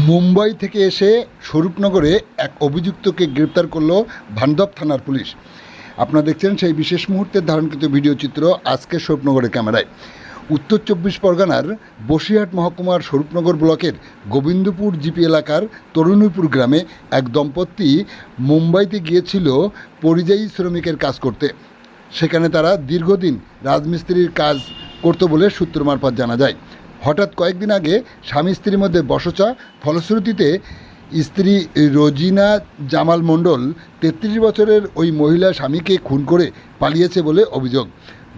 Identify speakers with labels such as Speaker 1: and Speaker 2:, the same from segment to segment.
Speaker 1: মুম্বাই থেকে এসে স্বরূপনগরে এক অভিযুক্তকে গ্রেপ্তার করল ভান্ডপ থানার পুলিশ। আপনারা দেখছেন সেই বিশেষ মুহূর্তের ধারণকৃত ভিডিও চিত্র আজকের স্বরূপনগরের ক্যামেরায়। উত্তর 24 পরগনার বসিরহাট মহকুমার স্বরূপনগর ব্লকের গোবিন্দপুর জিপি এলাকার তরুণীপুর গ্রামে এক দম্পতি মুম্বাইতে গিয়েছিল পরিযায়ী শ্রমিকের কাজ করতে। সেখানে তারা দীর্ঘদিন রাজমিস্ত্রির কাজ করত বলে সূত্র মারফত জানা যায়। হঠাৎ কয়েকদিন আগে স্বামী স্ত্রীর মধ্যে বচসা, ফলশ্রুতিতে স্ত্রী রোজিনা জামাল মণ্ডল 33 বছরের ওই মহিলা স্বামীকে খুন করে পালিয়েছে বলে অভিযোগ।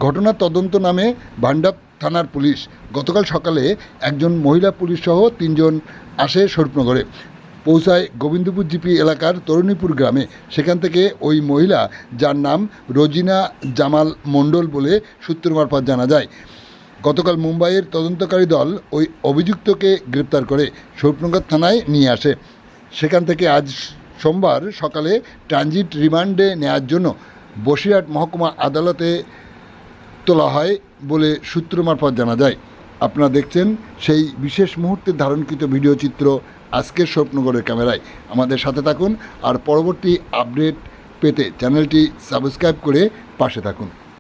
Speaker 1: ঘটনার তদন্ত নামে ভান্ডাপ থানার পুলিশ গতকাল সকালে একজন মহিলা পুলিশ সহ 3 জন আসে স্বরূপনগরে, পৌঁছায় গোবিন্দপুর জিপি এলাকার তরুণীপুর গ্রামে। সেখান থেকে ওই মহিলা, যার নাম রোজিনা জামাল মণ্ডল বলে সূত্র মারফত জানা যায়, গতকাল মুম্বাইয়ের তদন্তকারী দল ওই অভিযুক্তকে গ্রেপ্তার করে স্বরূপনগর থানায় নিয়ে আসে। সেখান থেকে আজ সোমবার সকালে ট্রানজিট রিমান্ডে নেওয়ার জন্য বসিরহাট মহকুমা আদালতে তোলা হয় বলে সূত্র মারফত জানা যায়। আপনারা দেখছেন সেই বিশেষ মুহূর্তের ধারণকৃত ভিডিও চিত্র আজকের স্বরূপনগরের ক্যামেরায়। আমাদের সাথে থাকুন আর পরবর্তী আপডেট পেতে চ্যানেলটি সাবস্ক্রাইব করে পাশে থাকুন।